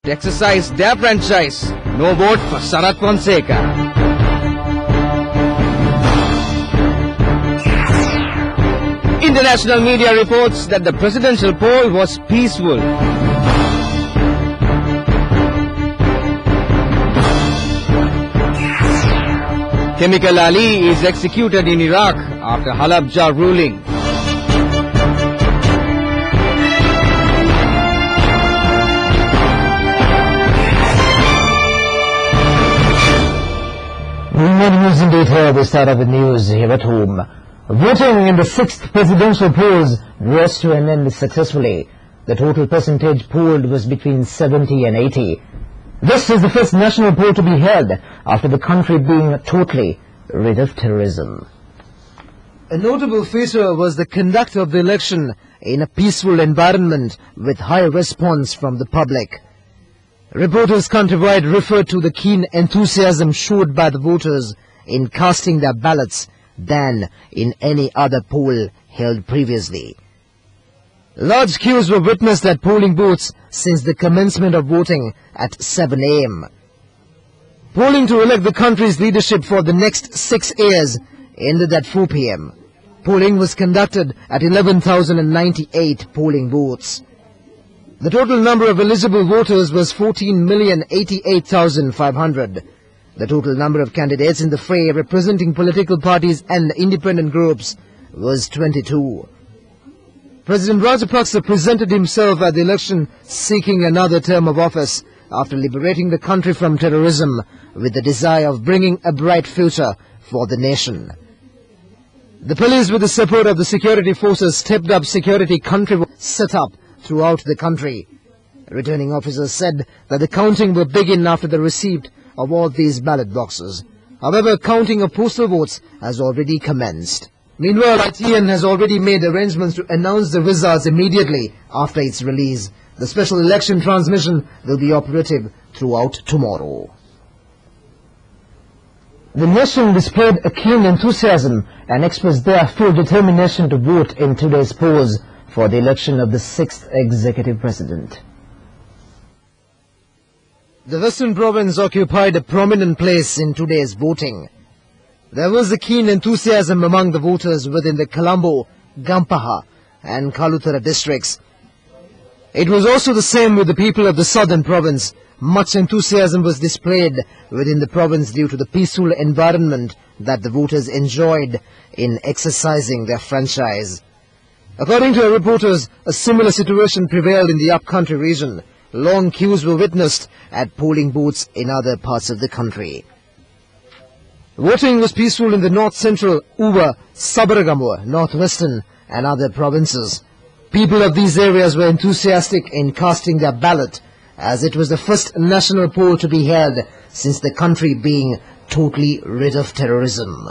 exercise their franchise. No vote for Sarath Fonseca. International media reports that the presidential poll was peaceful. Chemical Ali is executed in Iraq after Halabja ruling. More news in detail. We start off with news here at home. Voting in the 6th presidential polls draws to an end successfully. The total percentage polled was between 70 and 80. This is the first national poll to be held after the country being totally rid of terrorism. A notable feature was the conduct of the election in a peaceful environment with high response from the public. Reporters countrywide referred to the keen enthusiasm showed by the voters in casting their ballots than in any other poll held previously. Large queues were witnessed at polling booths since the commencement of voting at 7 a.m. Polling to elect the country's leadership for the next 6 years ended at 4 p.m. Polling was conducted at 11,098 polling booths. The total number of eligible voters was 14,088,500. The total number of candidates in the fray representing political parties and independent groups was 22. President Rajapaksa presented himself at the election seeking another term of office after liberating the country from terrorism with the desire of bringing a bright future for the nation. The police, with the support of the security forces, stepped up security country set up throughout the country. Returning officers said that the counting will begin after the receipt of all these ballot boxes. However, counting of postal votes has already commenced. Meanwhile, ITN has already made arrangements to announce the results immediately after its release. The special election transmission will be operative throughout tomorrow. The nation displayed a keen enthusiasm and expressed their full determination to vote in today's polls for the election of the 6th executive president. The Western Province occupied a prominent place in today's voting. There was a keen enthusiasm among the voters within the Colombo, Gampaha and Kalutara districts. It was also the same with the people of the Southern Province. Much enthusiasm was displayed within the province due to the peaceful environment that the voters enjoyed in exercising their franchise. According to our reporters, a similar situation prevailed in the upcountry region. Long queues were witnessed at polling booths in other parts of the country. Voting was peaceful in the north-central, Uva, Sabaragamuwa, northwestern and other provinces. People of these areas were enthusiastic in casting their ballot, as it was the first national poll to be held since the country being totally rid of terrorism.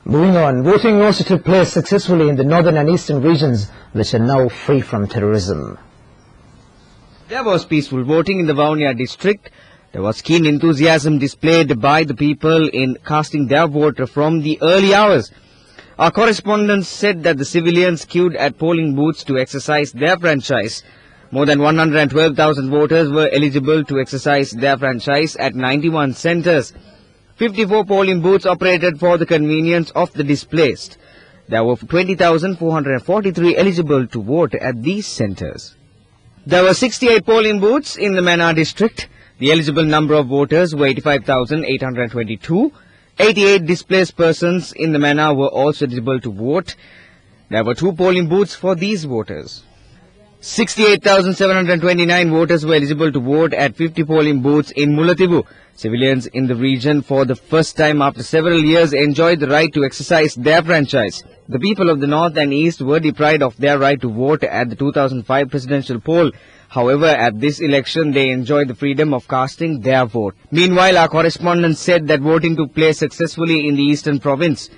Moving on, voting also took place successfully in the northern and eastern regions, which are now free from terrorism. There was peaceful voting in the Vaunia district. There was keen enthusiasm displayed by the people in casting their vote from the early hours. Our correspondents said that the civilians queued at polling booths to exercise their franchise. More than 112,000 voters were eligible to exercise their franchise at 91 centres. 54 polling booths operated for the convenience of the displaced. There were 20,443 eligible to vote at these centres. There were 68 polling booths in the Mannar district. The eligible number of voters were 85,822. 88 displaced persons in the Mannar were also eligible to vote. There were 2 polling booths for these voters. 68,729 voters were eligible to vote at 50 polling booths in Mullaitivu. Civilians in the region for the first time after several years enjoyed the right to exercise their franchise. The people of the north and east were deprived of their right to vote at the 2005 presidential poll. However, at this election, they enjoyed the freedom of casting their vote. Meanwhile, our correspondent said that voting took place successfully in the eastern province.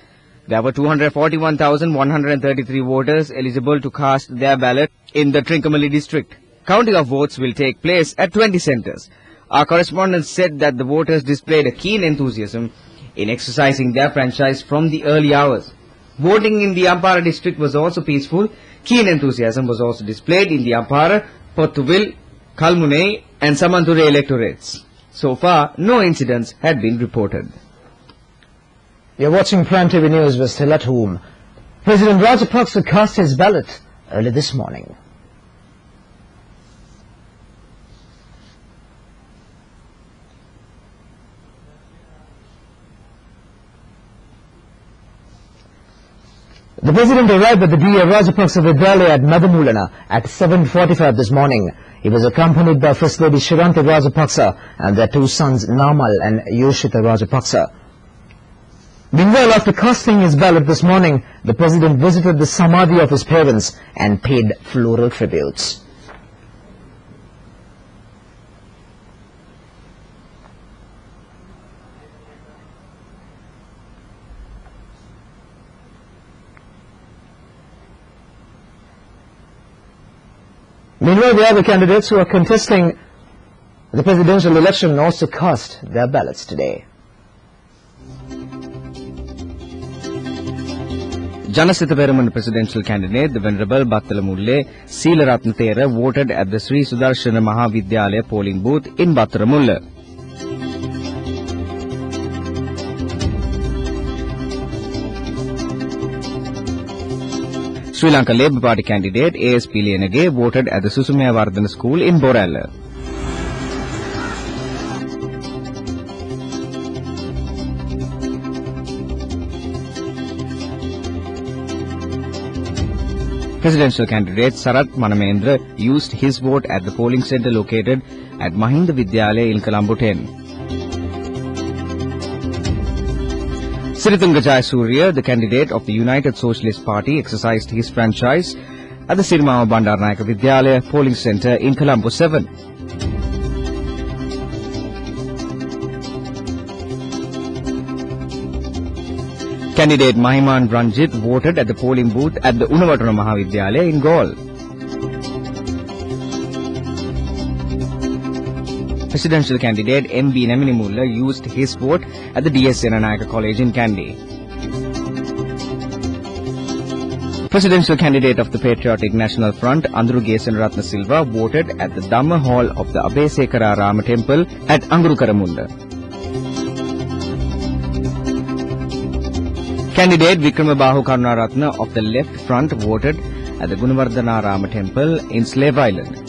There were 241,133 voters eligible to cast their ballot in the Trincomalee district. Counting of votes will take place at 20 centres. Our correspondent said that the voters displayed a keen enthusiasm in exercising their franchise from the early hours. Voting in the Ampara district was also peaceful. Keen enthusiasm was also displayed in the Ampara, Pottuville, Kalmunai and Samanture electorates. So far, no incidents had been reported. You're watching Prime TV News. We're still at home. President Rajapaksa cast his ballot early this morning. The President arrived at the D.A. Rajapaksa Vidyalaya at Madamulana at 7:45 this morning. He was accompanied by First Lady Shirante Rajapaksa and their two sons Namal and Yoshita Rajapaksa. Meanwhile, after casting his ballot this morning, the President visited the Samadhi of his parents and paid floral tributes. Meanwhile, the other candidates who are contesting the presidential election also cast their ballots today. Janasitha Peramana presidential candidate, the Venerable Battala Mulle Seelaratna Thera, voted at the Sri Sudarshana Mahavidyalaya polling booth in Battaramulla. Sri Lanka Labour Party candidate A.S. Pilenage voted at the Susumaya Vardhana School in Borella. Presidential candidate Sarath Manamendra used his vote at the polling centre located at Mahinda Vidyalaya in Colombo 10. Siritunga Jayasuriya, the candidate of the United Socialist Party, exercised his franchise at the Sirmama Bandaranaike Vidyalaya polling centre in Colombo 7. Candidate Mahiman Ranjit voted at the polling booth at the Unawatana Mahavidyalaya in Galle. Presidential candidate M.B. Neminimulla used his vote at the D.S. Senanayaka College in Kandy. Presidential candidate of the Patriotic National Front, Andru Gesan Ratna Silva, voted at the Dhamma Hall of the Abhesekara Rama Temple at Angurukaramunda. Candidate Vikramabahu Karunaratna of the Left Front voted at the Gunawardhana Rama Temple in Slave Island.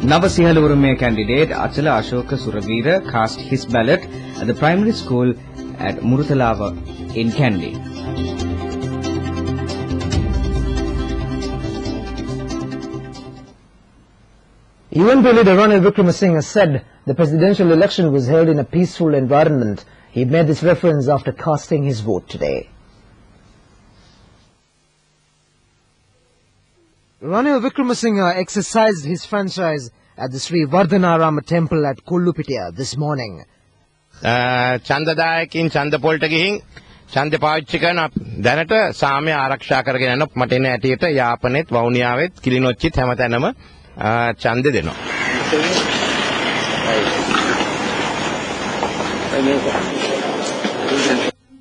Navasihalurume candidate Achala Ashoka Suravira cast his ballot at the primary school at Murutalava in Kandy. UNP leader Ranil Wickremesinghe said the presidential election was held in a peaceful environment. He made this reference after casting his vote today. Ranil Wickremesinghe exercised his franchise at the Sri Vardhanarama temple at Kollupitiya this morning. චන්දදායකින් ඡන්ද පොල්ට ගිහින් ඡන්ද පාවිච්චි කරන දැනට සාමය ආරක්ෂා කරගෙන යන මට එන ඇටියට යාපනයේත් වවුනියාවෙත් කිලිනොච්චිත් හැමතැනම ඡන්ද දෙනවා.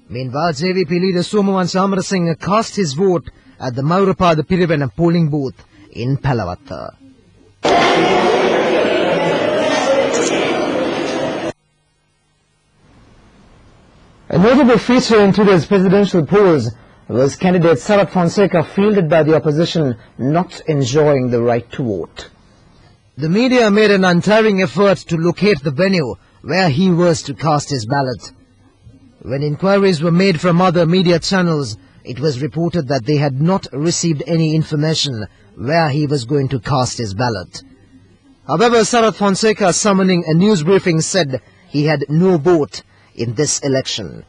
Meanwhile, JVP leader Somawan Samarasinghe cast his vote at the Maurapada Pirivena polling booth in Palavatta. A notable feature in today's presidential polls was candidate Sarath Fonseca, fielded by the opposition, not enjoying the right to vote. The media made an untiring effort to locate the venue where he was to cast his ballot. When inquiries were made from other media channels, it was reported that they had not received any information where he was going to cast his ballot. However, Sarath Fonseca, summoning a news briefing, said he had no vote in this election.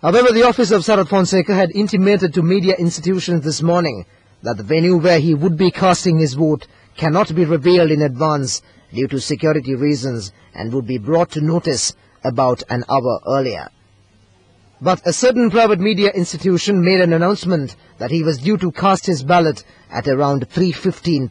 However, the office of Sarath Fonseca had intimated to media institutions this morning that the venue where he would be casting his vote cannot be revealed in advance due to security reasons and would be brought to notice about an hour earlier. But a certain private media institution made an announcement that he was due to cast his ballot at around 3:15 p.m.